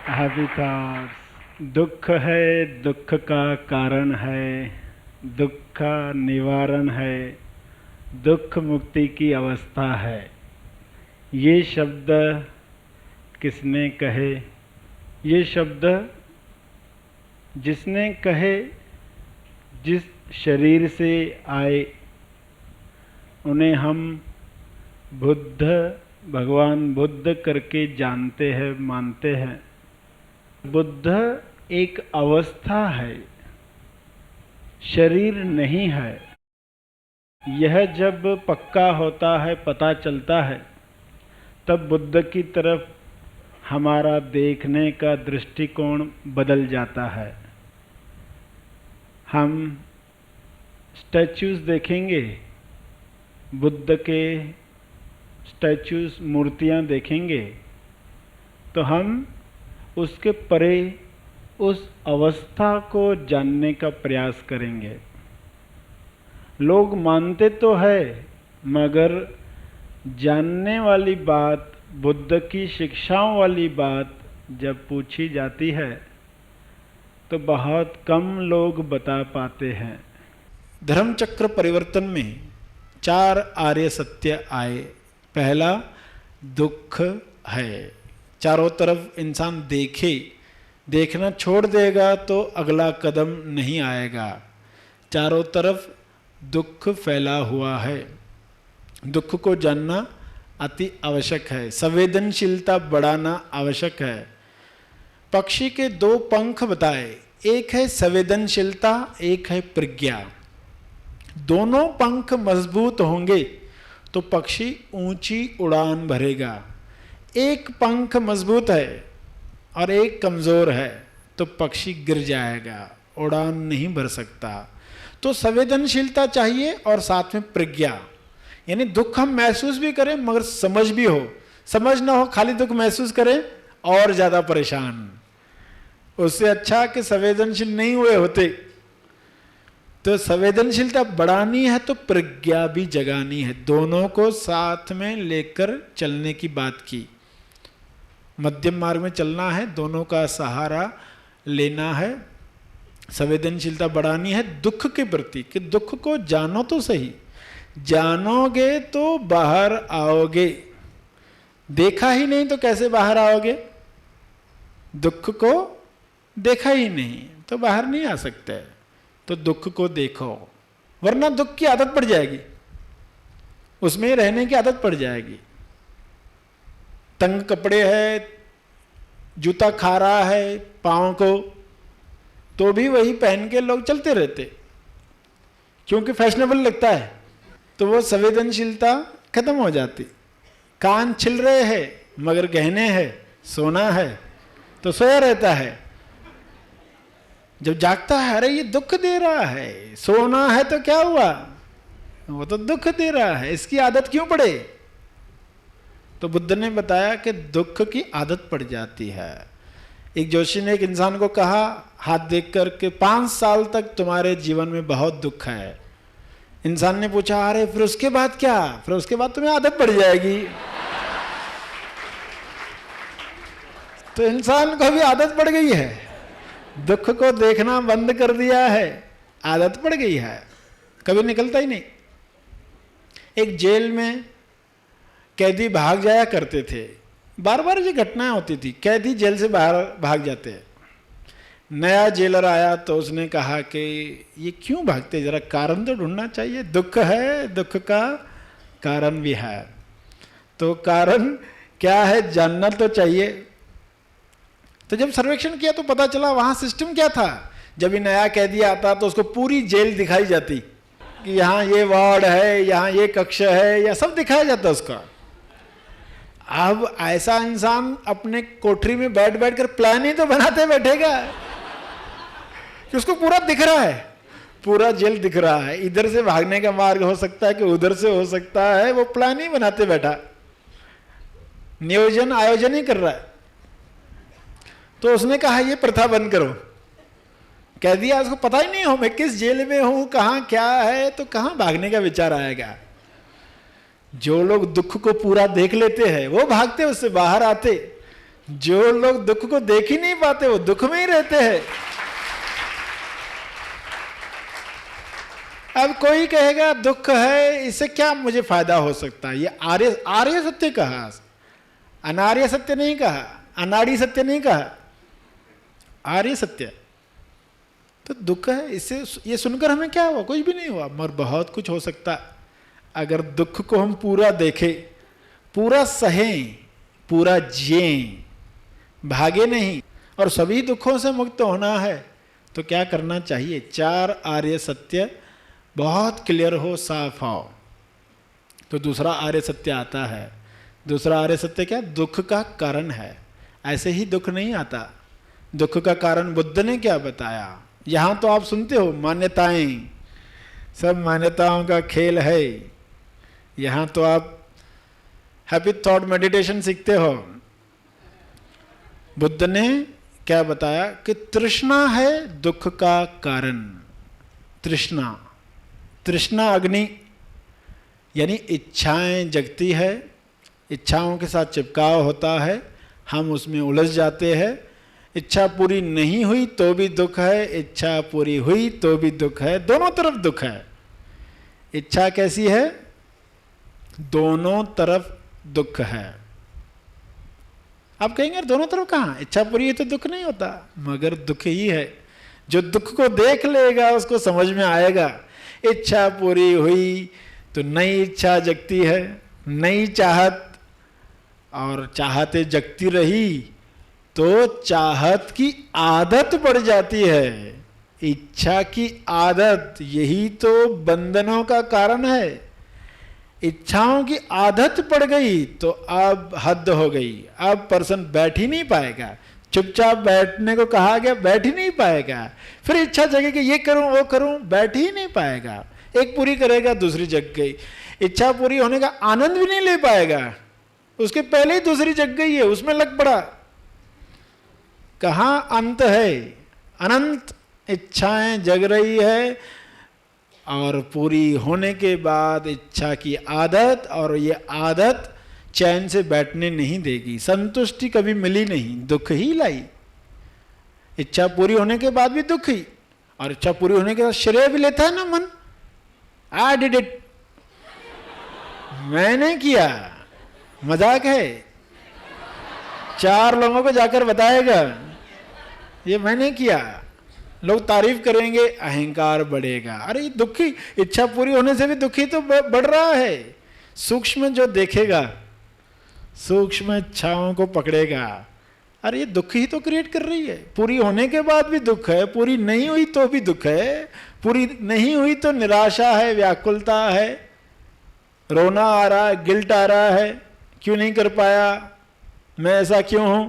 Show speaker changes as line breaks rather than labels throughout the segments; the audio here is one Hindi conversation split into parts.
Happy thoughts. दुख है, दुख का कारण है, दुख का निवारण है, दुख मुक्ति की अवस्था है। ये शब्द किसने कहे? ये शब्द जिसने कहे, जिस शरीर से आए, उन्हें हम बुद्ध, भगवान बुद्ध करके जानते हैं, मानते हैं। बुद्ध एक अवस्था है, शरीर नहीं है। यह जब पक्का होता है, पता चलता है, तब बुद्ध की तरफ हमारा देखने का दृष्टिकोण बदल जाता है। हम स्टैच्यूज देखेंगे, बुद्ध के स्टैच्यूज, मूर्तियां देखेंगे, तो हम उसके परे उस अवस्था को जानने का प्रयास करेंगे। लोग मानते तो है, मगर जानने वाली बात, बुद्ध की शिक्षाओं वाली बात जब पूछी जाती है तो बहुत कम लोग बता पाते हैं।
धर्म चक्र परिवर्तन में 4 आर्य सत्य आए। पहला, दुख है। चारों तरफ इंसान देखे, देखना छोड़ देगा तो अगला कदम नहीं आएगा। चारों तरफ दुख फैला हुआ है। दुख को जानना अति आवश्यक है। संवेदनशीलता बढ़ाना आवश्यक है। पक्षी के 2 पंख बताए, एक है संवेदनशीलता, एक है प्रज्ञा। दोनों पंख मजबूत होंगे तो पक्षी ऊंची उड़ान भरेगा। एक पंख मजबूत है और एक कमजोर है तो पक्षी गिर जाएगा, उड़ान नहीं भर सकता। तो संवेदनशीलता चाहिए और साथ में प्रज्ञा, यानी दुख हम महसूस भी करें मगर समझ भी हो। समझ ना हो, खाली दुख महसूस करें और ज्यादा परेशान। उससे अच्छा कि संवेदनशील नहीं हुए होते। तो संवेदनशीलता बढ़ानी है तो प्रज्ञा भी जगानी है। दोनों को साथ में लेकर चलने की बात की। मध्यम मार्ग में चलना है, दोनों का सहारा लेना है। संवेदनशीलता बढ़ानी है दुख के प्रति, कि दुख को जानो तो सही। जानोगे तो बाहर आओगे, देखा ही नहीं तो कैसे बाहर आओगे? दुख को देखा ही नहीं तो बाहर नहीं आ सकते। तो दुख को देखो, वरना दुख की आदत पड़ जाएगी, उसमें रहने की आदत पड़ जाएगी। तंग कपड़े है, जूता खा रहा है पाँव को, तो भी वही पहन के लोग चलते रहते, क्योंकि फैशनेबल लगता है। तो वो संवेदनशीलता खत्म हो जाती। कान छिल रहे हैं मगर गहने हैं, सोना है तो सोया रहता है। जब जागता है, अरे ये दुख दे रहा है, सोना है तो क्या हुआ, वो तो दुख दे रहा है, इसकी आदत क्यों पड़े? तो बुद्ध ने बताया कि दुख की आदत पड़ जाती है। एक जोशी ने एक इंसान को कहा हाथ देख कर के 5 साल तक तुम्हारे जीवन में बहुत दुख है। इंसान ने पूछा, अरे फिर उसके बाद क्या? फिर उसके बाद तुम्हें आदत पड़ जाएगी। तो इंसान को भी आदत पड़ गई है, दुख को देखना बंद कर दिया है, आदत पड़ गई है, कभी निकलता ही नहीं। एक जेल में कैदी भाग जाया करते थे, बार बार ये घटनाएं होती थी। कैदी जेल से बाहर भाग जाते हैं। नया जेलर आया तो उसने कहा कि ये क्यों भागते, जरा कारण तो ढूंढना चाहिए। दुख है, दुख का कारण भी है। तो कारण क्या है जानना तो चाहिए। तो जब सर्वेक्षण किया तो पता चला वहां सिस्टम क्या था। जब ये नया कैदी आता तो उसको पूरी जेल दिखाई जाती कि यहाँ ये वार्ड है, यहाँ ये कक्ष है, या सब दिखाया जाता उसका। अब ऐसा इंसान अपने कोठरी में बैठ बैठ कर प्लान ही तो बनाते बैठेगा कि उसको पूरा दिख रहा है, पूरा जेल दिख रहा है, इधर से भागने का मार्ग हो सकता है कि उधर से हो सकता है। वो प्लान ही बनाते बैठा, नियोजन आयोजन ही कर रहा है। तो उसने कहा ये प्रथा बंद करो। कह दिया उसको पता ही नहीं हो मैं किस जेल में हूं, कहां क्या है, तो कहां भागने का विचार आएगा। जो लोग दुख को पूरा देख लेते हैं वो भागते, उससे बाहर आते। जो लोग दुख को देख ही नहीं पाते वो दुख में ही रहते हैं। अब कोई कहेगा दुख है, इससे क्या मुझे फायदा हो सकता है? ये आर्य आर्य सत्य कहा, अनार्य सत्य नहीं कहा, अनाड़ी सत्य नहीं कहा, आर्य सत्य। तो दुख है, इससे ये सुनकर हमें क्या हुआ? कुछ भी नहीं हुआ, मगर बहुत कुछ हो सकता। अगर दुख को हम पूरा देखें, पूरा सहें, पूरा जिएं, भागे नहीं और सभी दुखों से मुक्त होना है, तो क्या करना चाहिए? 4 आर्य सत्य बहुत क्लियर हो, साफ हो, तो दूसरा आर्य सत्य आता है। दूसरा आर्य सत्य क्या? दुख का कारण है। ऐसे ही दुख नहीं आता। दुख का कारण बुद्ध ने क्या बताया? यहां तो आप सुनते हो मान्यताएं, सब मान्यताओं का खेल है। यहां तो आप हैप्पी थॉट मेडिटेशन सीखते हो। बुद्ध ने क्या बताया कि तृष्णा है दुख का कारण। तृष्णा, तृष्णा अग्नि, यानी इच्छाएं जगती है, इच्छाओं के साथ चिपकाव होता है, हम उसमें उलझ जाते हैं। इच्छा पूरी नहीं हुई तो भी दुख है, इच्छा पूरी हुई तो भी दुख है, दोनों तरफ दुख है। इच्छा कैसी है? दोनों तरफ दुख है। आप कहेंगे दोनों तरफ कहाँ? इच्छा पूरी है तो दुख नहीं होता, मगर दुख ही है। जो दुख को देख लेगा उसको समझ में आएगा। इच्छा पूरी हुई तो नई इच्छा जगती है, नई चाहत, और चाहते जगती रही तो चाहत की आदत बढ़ जाती है। इच्छा की आदत, यही तो बंधनों का कारण है। इच्छाओं की आदत पड़ गई तो अब हद हो गई। अब पर्सन बैठ ही नहीं पाएगा। चुपचाप बैठने को कहा गया, बैठ ही नहीं पाएगा। फिर इच्छा जगेगी, ये करूं वो करूं, बैठ ही नहीं पाएगा। एक पूरी करेगा, दूसरी जग गई। इच्छा पूरी होने का आनंद भी नहीं ले पाएगा, उसके पहले ही दूसरी जग गई है, उसमें लग पड़ा। कहां अंत है? अनंत इच्छाएं जग रही है, और पूरी होने के बाद इच्छा की आदत, और ये आदत चैन से बैठने नहीं देगी, संतुष्टि कभी मिली नहीं, दुख ही लाई। इच्छा पूरी होने के बाद भी दुख ही, और इच्छा पूरी होने के बाद श्रेय भी लेता है ना मन। आई डिड इट, मैंने किया, मजाक है। 4 लोगों को जाकर बताएगा ये मैंने किया, लोग तारीफ करेंगे, अहंकार बढ़ेगा। अरे दुखी, इच्छा पूरी होने से भी दुखी तो बढ़ रहा है। सूक्ष्म जो देखेगा, सूक्ष्म इच्छाओं को पकड़ेगा, अरे ये दुख ही तो क्रिएट कर रही है। पूरी होने के बाद भी दुख है, पूरी नहीं हुई तो भी दुख है, पूरी नहीं हुई तो निराशा है, व्याकुलता है, रोना आ रहा है, गिल्ट आ रहा है, क्यों नहीं कर पाया, मैं ऐसा क्यों हूं,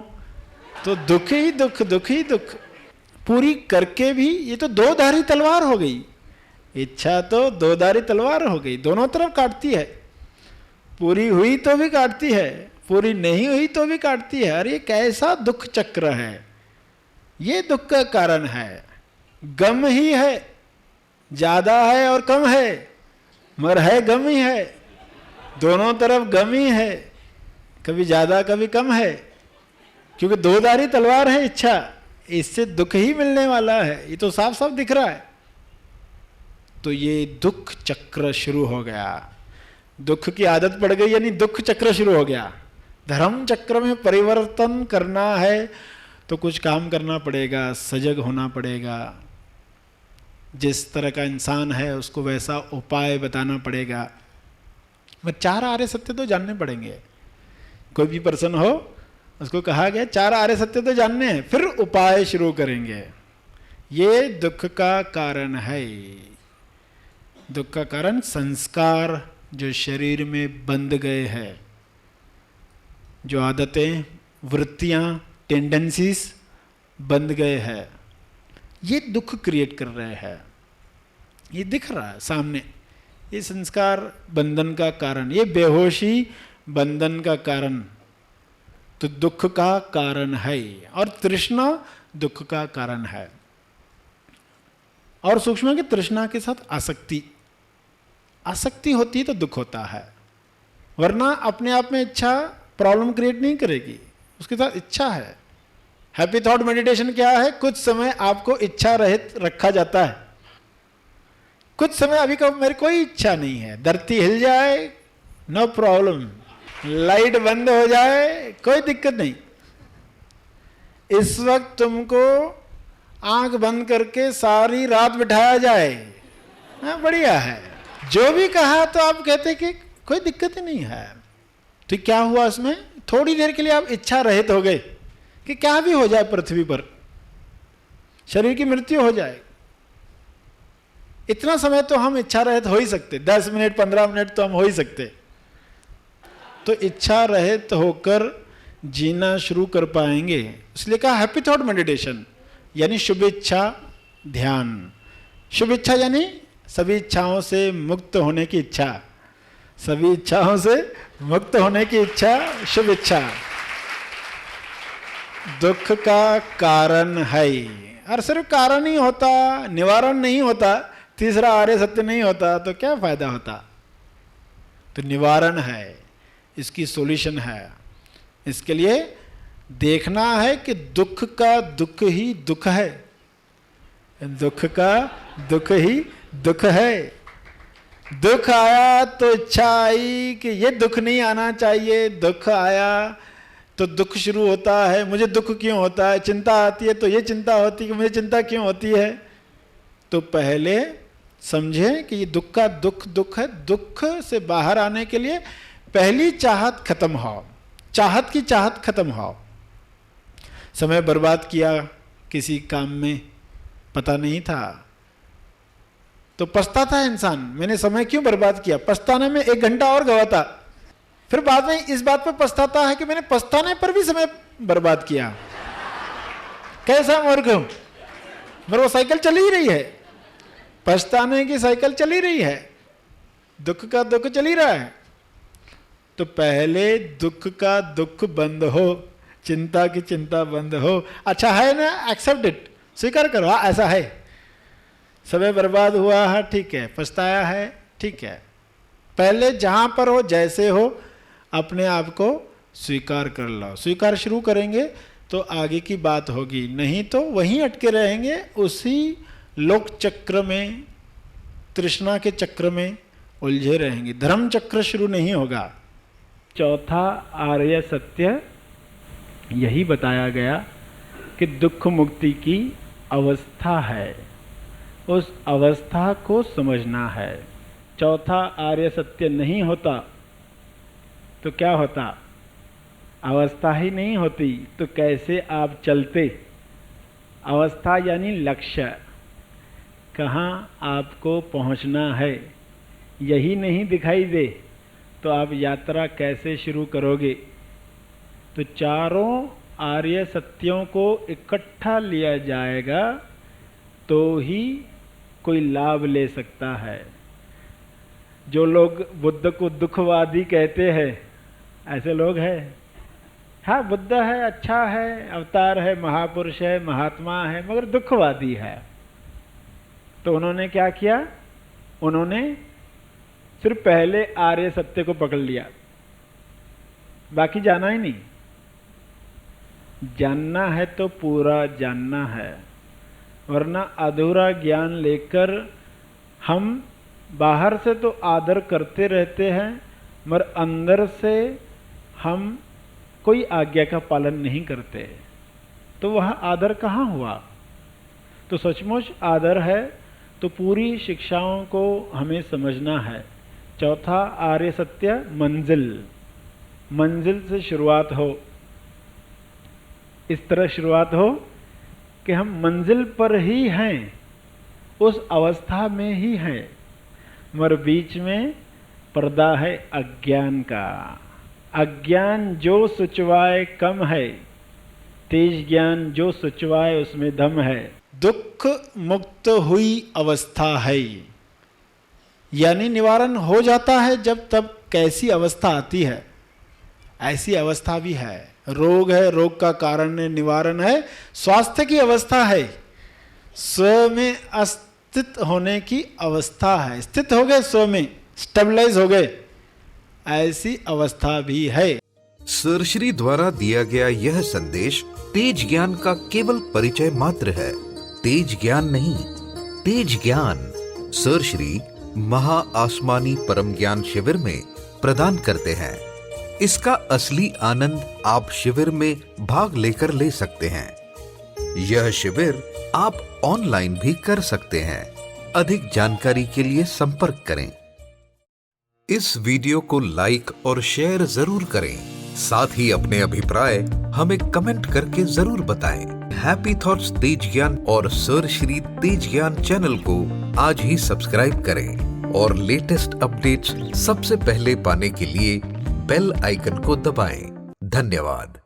तो दुख ही दुख, दुख ही दुख। पूरी करके भी ये तो 2-धारी तलवार हो गई। इच्छा तो 2-धारी तलवार हो गई, दोनों तरफ काटती है। पूरी हुई तो भी काटती है, पूरी नहीं हुई तो भी काटती है। अरे कैसा दुख चक्र है, ये दुख का कारण है। गम ही है, ज्यादा है और कम है, मगर है गम ही है। दोनों तरफ गम ही है, कभी ज्यादा कभी कम है, क्योंकि 2-धारी तलवार है इच्छा, इससे दुख ही मिलने वाला है। ये तो साफ साफ दिख रहा है। तो ये दुख चक्र शुरू हो गया, दुख की आदत पड़ गई, यानी दुख चक्र शुरू हो गया। धर्म चक्र में परिवर्तन करना है तो कुछ काम करना पड़ेगा, सजग होना पड़ेगा। जिस तरह का इंसान है उसको वैसा उपाय बताना पड़ेगा। 4 आर्य सत्य तो जानने पड़ेंगे। कोई भी पर्सन हो, उसको कहा गया 4 आर्य सत्य तो जानने हैं, फिर उपाय शुरू करेंगे। ये दुख का कारण है। दुख का कारण संस्कार जो शरीर में बंध गए हैं, जो आदतें, वृत्तियां, टेंडेंसीज बंध गए हैं, ये दुख क्रिएट कर रहे हैं। ये दिख रहा है सामने, ये संस्कार बंधन का कारण, ये बेहोशी बंधन का कारण, तो दुख का कारण है। और तृष्णा दुख का कारण है। और सूक्ष्म की तृष्णा के साथ आसक्ति, आसक्ति होती है तो दुख होता है, वरना अपने आप में इच्छा प्रॉब्लम क्रिएट नहीं करेगी। उसके साथ इच्छा है। हैप्पी थॉट मेडिटेशन क्या है? कुछ समय आपको इच्छा रहित रखा जाता है। कुछ समय अभी कब मेरी कोई इच्छा नहीं है, धरती हिल जाए नो प्रॉब्लम, लाइट बंद हो जाए कोई दिक्कत नहीं, इस वक्त तुमको आंख बंद करके सारी रात बिठाया जाए, हाँ बढ़िया है, जो भी कहा तो आप कहते कि कोई दिक्कत ही नहीं है। तो क्या हुआ उसमें? थोड़ी देर के लिए आप इच्छा रहित हो गए कि क्या भी हो जाए पृथ्वी पर, शरीर की मृत्यु हो जाए, इतना समय तो हम इच्छा रहित हो ही सकते, 10 मिनट 15 मिनट तो हम हो ही सकते। तो इच्छा रहित होकर जीना शुरू कर पाएंगे, इसलिए कहा हैप्पी थॉट मेडिटेशन, यानी शुभ इच्छा ध्यान। शुभ इच्छा यानी सभी इच्छाओं से मुक्त होने की इच्छा, सभी इच्छाओं से मुक्त होने की इच्छा, शुभ इच्छा। दुख का कारण है, और सिर्फ कारण ही होता, निवारण नहीं होता, तीसरा आर्य सत्य नहीं होता तो क्या फायदा होता? तो निवारण है, इसकी सॉल्यूशन है। इसके लिए देखना है कि दुख का दुख ही दुख है, दुख का दुख ही दुख है। दुख आया तो इच्छा आई कि ये दुख नहीं आना चाहिए, दुख आया तो दुख शुरू होता है, मुझे दुख क्यों होता है, चिंता आती है तो ये चिंता होती है कि मुझे चिंता क्यों होती है। तो पहले समझें कि ये दुख का दुख दुख है, दुख से बाहर आने के लिए पहली चाहत खत्म हो, चाहत की चाहत खत्म हो। समय बर्बाद किया किसी काम में, पता नहीं था तो पछताता है इंसान, मैंने समय क्यों बर्बाद किया, पछताने में 1 घंटा और गवाता, फिर बाद में इस बात पर पछताता है कि मैंने पछताने पर भी समय बर्बाद किया, कैसा मूर्ख हूं, मेरे वो साइकिल चल ही रही है, पछताने की साइकिल चल ही रही है, दुख का दुख चल ही रहा है। तो पहले दुख का दुख बंद हो, चिंता की चिंता बंद हो। अच्छा है ना, एक्सेप्ट इट, स्वीकार करो, हाँ ऐसा है, समय बर्बाद हुआ है, ठीक है, पछताया है, ठीक है। पहले जहां पर हो जैसे हो अपने आप को स्वीकार कर लो, स्वीकार शुरू करेंगे तो आगे की बात होगी, नहीं तो वहीं अटके रहेंगे, उसी लोक चक्र में, तृष्णा के चक्र में उलझे रहेंगे, धर्म चक्र शुरू नहीं होगा।
चौथा आर्य सत्य यही बताया गया कि दुख मुक्ति की अवस्था है, उस अवस्था को समझना है। चौथा आर्य सत्य नहीं होता तो क्या होता? अवस्था ही नहीं होती तो कैसे आप चलते? अवस्था यानी लक्ष्य, कहाँ आपको पहुँचना है यही नहीं दिखाई दे तो आप यात्रा कैसे शुरू करोगे? तो चारों आर्य सत्यों को इकट्ठा लिया जाएगा तो ही कोई लाभ ले सकता है। जो लोग बुद्ध को दुखवादी कहते हैं, ऐसे लोग हैं। हाँ बुद्ध है, अच्छा है, अवतार है, महापुरुष है, महात्मा है, मगर दुखवादी है। तो उन्होंने क्या किया? उन्होंने सिर्फ पहले आर्य सत्य को पकड़ लिया, बाकी जाना ही नहीं। जानना है तो पूरा जानना है, वरना अधूरा ज्ञान लेकर हम बाहर से तो आदर करते रहते हैं मगर अंदर से हम कोई आज्ञा का पालन नहीं करते, तो वह आदर कहाँ हुआ? तो सचमुच आदर है तो पूरी शिक्षाओं को हमें समझना है। चौथा आर्य सत्य मंजिल, मंजिल से शुरुआत हो, इस तरह शुरुआत हो कि हम मंजिल पर ही हैं, उस अवस्था में ही हैं, मगर बीच में पर्दा है अज्ञान का। अज्ञान जो सुचवाए कम है, तेज ज्ञान जो सुचवाए उसमें दम है।
दुख मुक्त हुई अवस्था है, यानी निवारण हो जाता है जब तब कैसी अवस्था आती है, ऐसी अवस्था भी है। रोग है, रोग का कारण है, निवारण है, स्वास्थ्य की अवस्था है, स्व में अस्तित्व होने की अवस्था है, स्थित हो गए स्व में, स्टेबलाइज हो गए, ऐसी अवस्था भी है।
सर श्री द्वारा दिया गया यह संदेश तेज ज्ञान का केवल परिचय मात्र है। तेज ज्ञान नहीं, तेज ज्ञान सर श्री महा आसमानी परम ज्ञान शिविर में प्रदान करते हैं। इसका असली आनंद आप शिविर में भाग लेकर ले सकते हैं। यह शिविर आप ऑनलाइन भी कर सकते हैं। अधिक जानकारी के लिए संपर्क करें। इस वीडियो को लाइक और शेयर जरूर करें। साथ ही अपने अभिप्राय हमें कमेंट करके जरूर बताएं। हैप्पी थॉट्स तेज ज्ञान और सर श्री तेज ज्ञान चैनल को आज ही सब्सक्राइब करें और लेटेस्ट अपडेट्स सबसे पहले पाने के लिए बेल आइकन को दबाएं। धन्यवाद।